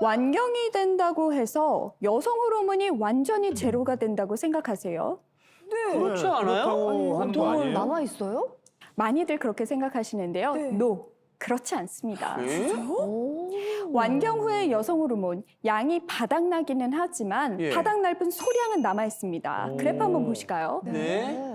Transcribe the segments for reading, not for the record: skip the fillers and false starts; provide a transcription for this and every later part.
완경이 된다고 해서 여성 호르몬이 완전히 제로가 된다고 생각하세요? 그렇지 않아요? 그렇다고 하는 거 보통은 아니에요? 남아 있어요? 많이들 그렇게 생각하시는데요. 네. No, 그렇지 않습니다. 예? 오. 완경 후의 여성 호르몬 양이 바닥나기는 하지만 예. 바닥 넓은 소량은 남아 있습니다. 그래프 한번 보실까요? 네.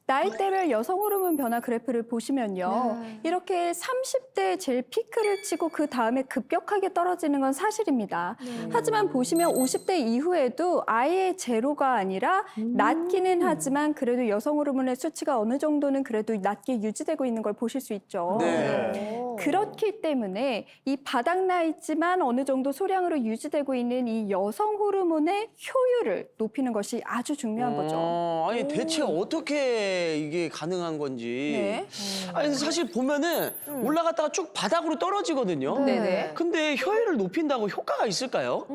나이대별 여성 호르몬 변화 그래프를 보시면요. 네. 이렇게 30대에 제일 피크를 치고 그 다음에 급격하게 떨어지는 건 사실입니다. 하지만 보시면 50대 이후에도 아예 제로가 아니라 낮기는 하지만 그래도 여성 호르몬의 수치가 어느 정도는 그래도 낮게 유지되고 있는 걸 보실 수 있죠. 네. 그렇기 때문에 이 바닥나 있지만 어느 정도 소량으로 유지되고 있는 이 여성 호르몬의 효율을 높이는 것이 아주 중요한 거죠. 아니 대체 어떻게 이게 가능한 건지. 네. 아니 사실 보면은 올라갔다가 쭉 바닥으로 떨어지거든요. 네네. 근데 효율을 높인다고 효과가 있을까요?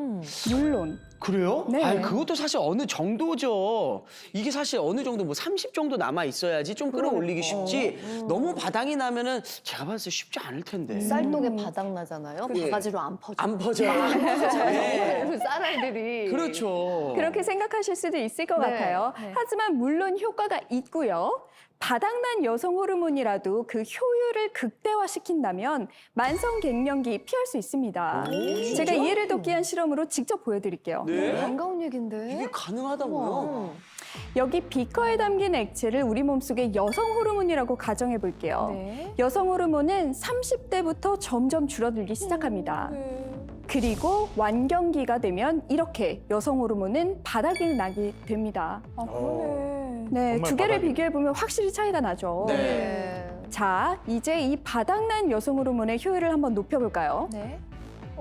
물론 그래요? 네. 아니 그것도 사실 어느 정도죠. 이게 사실 어느 정도 뭐 30 정도 남아 있어야지 좀 끌어올리기 쉽지. 너무 바닥이 나면은 제가 봤을 때 쉽지 않을 텐데. 쌀독에 바닥 나잖아요. 예. 바가지로 안 퍼져. 안 퍼져요. 네. 그 쌀알들이. 그렇죠. 그렇게 생각하실 수도 있을 것 네. 같아요. 네. 하지만 물론 효과가 있고요. 바닥난 여성 호르몬이라도 그 효율을 극대화시킨다면 만성 갱년기 피할 수 있습니다. 제가 이해를 돕기 위한 실험으로 직접 보여드릴게요. 네. 반가운 얘긴데. 이게 가능하다고요? 여기 비커에 담긴 액체를 우리 몸속의 여성 호르몬이라고 가정해 볼게요. 네. 여성 호르몬은 30대부터 점점 줄어들기 시작합니다. 그리고 완경기가 되면 이렇게 여성 호르몬은 바닥이 나게 됩니다. 아, 그러네. 네, 정말 두 개를 바닥이- 비교해 보면 확실히 차이가 나죠. 네. 네. 자, 이제 이 바닥난 여성 호르몬의 효율을 한번 높여볼까요? 네.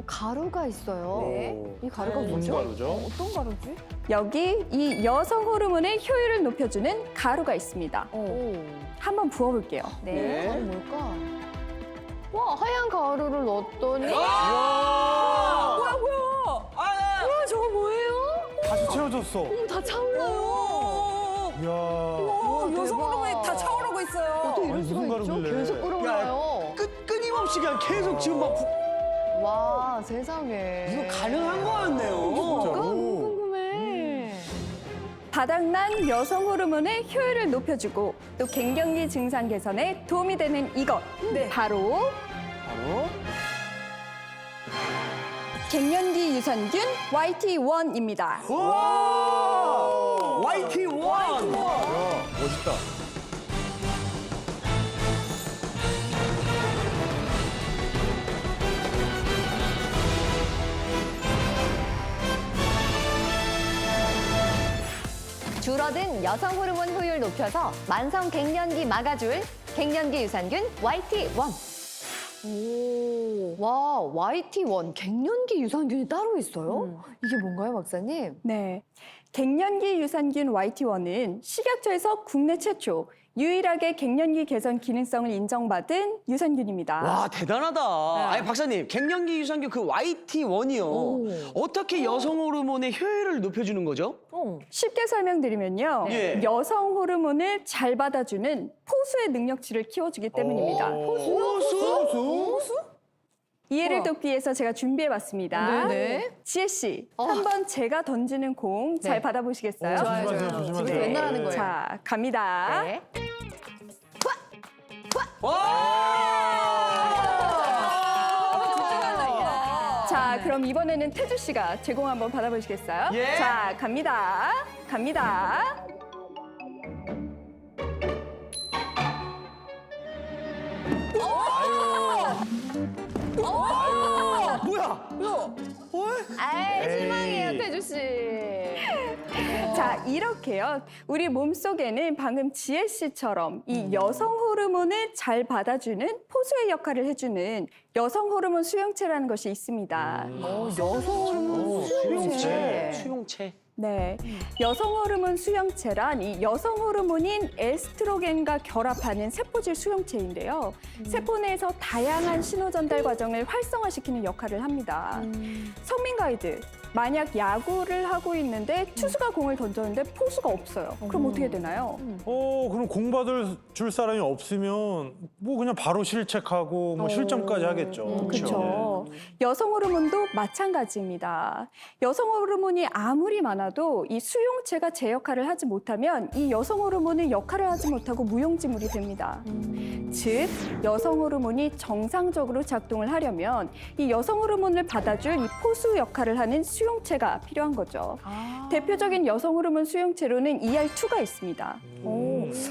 가루가 있어요. 네. 이 가루가 무슨 뭐죠? 가루죠? 어떤 가루지? 여기 이 여성 호르몬의 효율을 높여주는 가루가 있습니다. 오. 한번 부어볼게요. 네. 가루 뭘까? 와, 하얀 가루를 넣었더니 와! 뭐야? 뭐야, 저거 뭐예요? 다시 채워졌어. 다 차올라요. 이야. 여성 대박. 호르몬이 다 차오르고 있어요. 어떻게 이럴 아니, 수가 무슨 있죠? 가루길래. 계속 끓어올라요. 끊임없이 그냥 계속 지금 막 와, 세상에. 이거 가능한 거 같네요. 궁금해. 바닥난 여성 호르몬의 효율을 높여주고 또 갱년기 증상 개선에 도움이 되는 이것. 바로 바로 갱년기 유산균 YT1입니다. 와! YT1! 이야, 멋있다. 줄어든 여성 호르몬 효율 높여서 만성 갱년기 막아줄 갱년기 유산균 YT1. 오. 와, YT1 갱년기 유산균이 따로 있어요? 이게 뭔가요, 박사님? 네. 갱년기 유산균 YT1은 식약처에서 국내 최초 유일하게 갱년기 개선 기능성을 인정받은 유산균입니다. 와 대단하다. 아니 박사님 갱년기 유산균 그 YT1이요. 오. 어떻게 여성 호르몬의 효율을 높여주는 거죠? 쉽게 설명드리면요. 네. 여성 호르몬을 잘 받아주는 포수의 능력치를 키워주기 때문입니다. 호수? 이해를 돕기 위해서 제가 준비해봤습니다. 네네. 지혜 씨, 한번 제가 던지는 공 잘 네. 받아보시겠어요? 조심하세요, 집에서 조심하세요. 맨날 하는 거예요. 자, 갑니다. 네. 자, 그럼 이번에는 태주 씨가 제공 한번 받아보시겠어요? 예. 자, 갑니다. 갑니다. 뭐야? 아이, 실망이에요, 에이. 태주 씨. 자, 이렇게요. 우리 몸속에는 방금 지혜 씨처럼 이 여성 호르몬을 잘 받아주는 포수의 역할을 해주는 여성 호르몬 수용체라는 것이 있습니다. 여성 호르몬 수용체. 수용체. 네, 여성 호르몬 수용체란 이 여성 호르몬인 에스트로겐과 결합하는 세포질 수용체인데요. 세포 내에서 다양한 신호 전달 과정을 활성화시키는 역할을 합니다. 성민 가이드, 만약 야구를 하고 있는데 투수가 공을 던졌는데 포수가 없어요. 그럼 어떻게 되나요? 그럼 공 받을 줄 사람이 없으면 뭐 그냥 바로 실책하고 뭐 실점까지 하겠죠. 그렇죠. 여성 호르몬도 마찬가지입니다. 여성 호르몬이 아무리 많아도 이 수용체가 제 역할을 하지 못하면 이 여성 호르몬은 역할을 하지 못하고 무용지물이 됩니다. 즉, 여성 호르몬이 정상적으로 작동을 하려면 이 여성 호르몬을 받아줄 이 포수 역할을 하는 수용체가 필요한 거죠. 대표적인 여성 호르몬 수용체로는 ER2가 있습니다.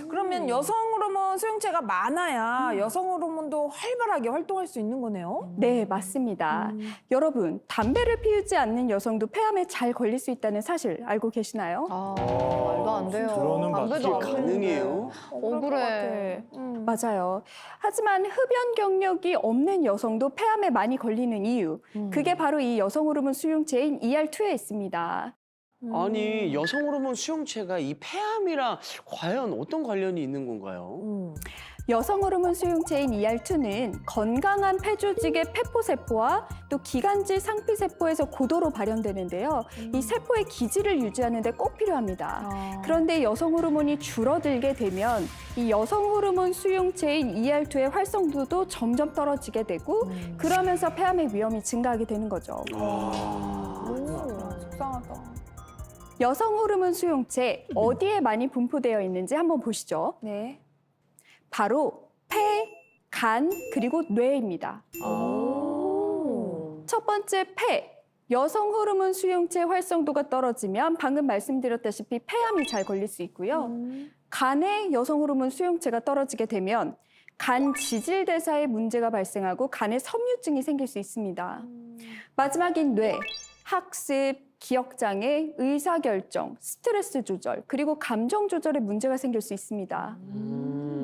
그러면 여성 호르몬 수용체가 많아야 여성 호르몬도 활발하게 활동할 수 있는 거네요? 네, 맞습니다. 여러분, 담배를 피우지 않는 여성도 폐암에 잘 걸릴 수 있다는 사실 알고 계시나요? 말도 안 돼요. 들어는 담배도 안 봤지. 가능해요? 억울해. 맞아요. 하지만 흡연 경력이 없는 여성도 폐암에 많이 걸리는 이유, 그게 바로 이 여성 호르몬 수용체인 ER2에 있습니다. 아니 여성 호르몬 수용체가 이 폐암이랑 과연 어떤 관련이 있는 건가요? 여성 호르몬 수용체인 ER2는 건강한 폐조직의 폐포세포와 또 기관지 상피세포에서 고도로 발현되는데요. 이 세포의 기질을 유지하는 데 꼭 필요합니다. 그런데 여성 호르몬이 줄어들게 되면 이 여성 호르몬 수용체인 ER2의 활성도도 점점 떨어지게 되고 그러면서 폐암의 위험이 증가하게 되는 거죠. 속상하다. 여성 호르몬 수용체 어디에 많이 분포되어 있는지 한번 보시죠. 네. 바로 폐, 간, 그리고 뇌입니다. 첫 번째 폐. 여성 호르몬 수용체 활성도가 떨어지면 방금 말씀드렸다시피 폐암이 잘 걸릴 수 있고요. 간에 여성 호르몬 수용체가 떨어지게 되면 간 지질 대사에 문제가 발생하고 간에 섬유증이 생길 수 있습니다. 마지막인 뇌. 학습, 기억장애, 의사결정, 스트레스 조절, 그리고 감정 조절에 문제가 생길 수 있습니다.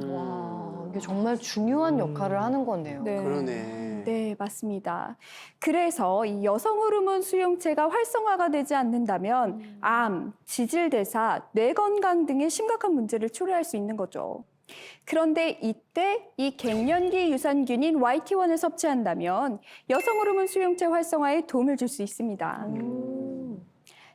와, 이게 정말 중요한 역할을 하는 거네요. 네. 그러네. 네, 맞습니다. 그래서 이 여성 호르몬 수용체가 활성화가 되지 않는다면 암, 지질대사, 뇌 건강 등의 심각한 문제를 초래할 수 있는 거죠. 그런데 이때 이 갱년기 유산균인 YT1을 섭취한다면 여성 호르몬 수용체 활성화에 도움을 줄 수 있습니다.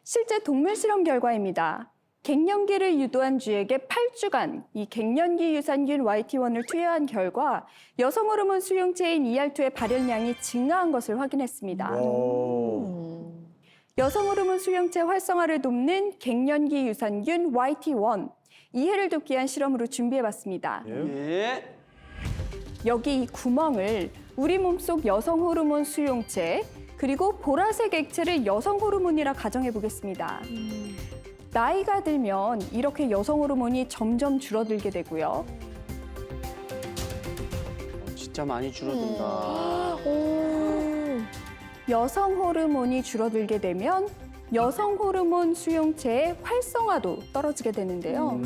실제 동물 실험 결과입니다. 갱년기를 유도한 쥐에게 8주간 이 갱년기 유산균 YT1을 투여한 결과 여성 호르몬 수용체인 ER2의 발현량이 증가한 것을 확인했습니다. 여성 호르몬 수용체 활성화를 돕는 갱년기 유산균 YT1, 이해를 돕기 위한 실험으로 준비해봤습니다. 예. 여기 이 구멍을 우리 몸속 여성 호르몬 수용체 그리고 보라색 액체를 여성 호르몬이라 가정해 보겠습니다. 나이가 들면 이렇게 여성 호르몬이 점점 줄어들게 되고요. 진짜 많이 줄어든다. 여성 호르몬이 줄어들게 되면 여성 호르몬 수용체의 활성화도 떨어지게 되는데요.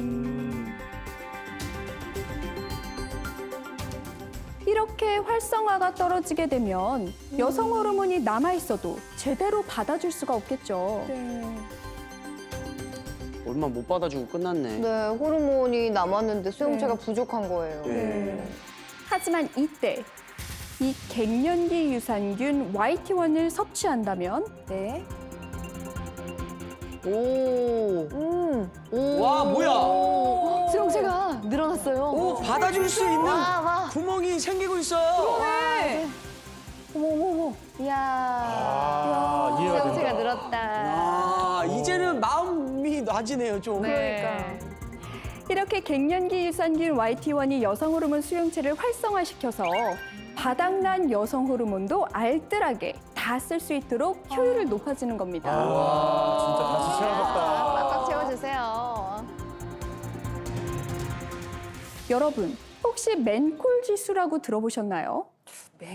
이렇게 활성화가 떨어지게 되면 여성 호르몬이 남아있어도 제대로 받아줄 수가 없겠죠. 얼마 못 받아주고 끝났네. 네, 호르몬이 남았는데 수용체가 부족한 거예요. 네. 하지만 이때 이 갱년기 유산균 YT1을 섭취한다면 오. 와, 뭐야? 수용체가 늘어났어요. 오, 받아줄 수 있는 와. 구멍이 생기고 있어요. 어머. 이야. 이해가 수용체가 된다. 늘었다. 아, 이제는 마음이 나지네요, 좀. 네. 이렇게 갱년기 유산균 YT1이 여성 호르몬 수용체를 활성화시켜서 바닥난 여성 호르몬도 알뜰하게 다 쓸 수 있도록 효율을 높아지는 겁니다. 진짜 다시 채워졌다. 꽉꽉 채워주세요. 여러분, 혹시 맨콜 지수라고 들어보셨나요?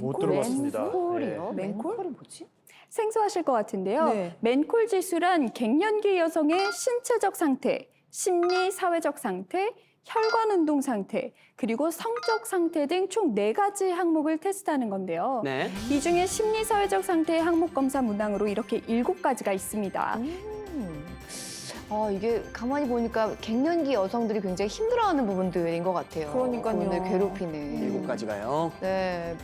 못 들어봤습니다. 맨콜이요? 네. 맨콜이 뭐지? 생소하실 것 같은데요. 네. 맨콜 지수란 갱년기 여성의 신체적 상태, 심리, 사회적 상태, 혈관 운동 상태, 그리고 성적 상태 등 총 4가지 항목을 테스트하는 건데요. 네. 이 중에 심리, 사회적 상태의 항목 검사 문항으로 이렇게 7가지가 있습니다. 이게 가만히 보니까 갱년기 여성들이 굉장히 힘들어하는 부분들인 것 같아요. 그러니까요. 오늘 괴롭히네. 7가지가요. 네.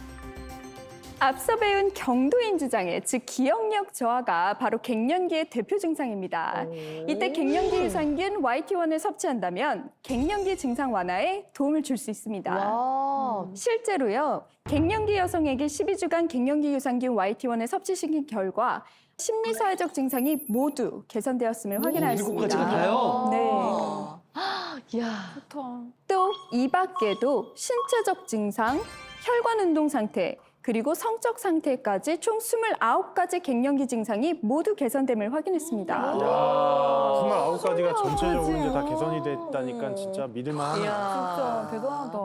앞서 배운 경도인 주장의 즉 기억력 저하가 바로 갱년기의 대표 증상입니다. 이때 갱년기 유산균 YT1을 섭취한다면 갱년기 증상 완화에 도움을 줄 수 있습니다. 와. 실제로요, 갱년기 여성에게 12주간 갱년기 유산균 YT1을 섭취시킨 결과 심리사회적 증상이 모두 개선되었음을 확인하였습니다. 7가지가 다요? 네. 이야. 좋다. 또 이 밖에도 신체적 증상, 혈관 운동 상태, 그리고 성적 상태까지 총 29가지 갱년기 증상이 모두 개선됨을 확인했습니다. 야, 29가지가 전체적으로 이제 다 개선이 됐다니까 진짜 믿을만하네요. 진짜 대단하다.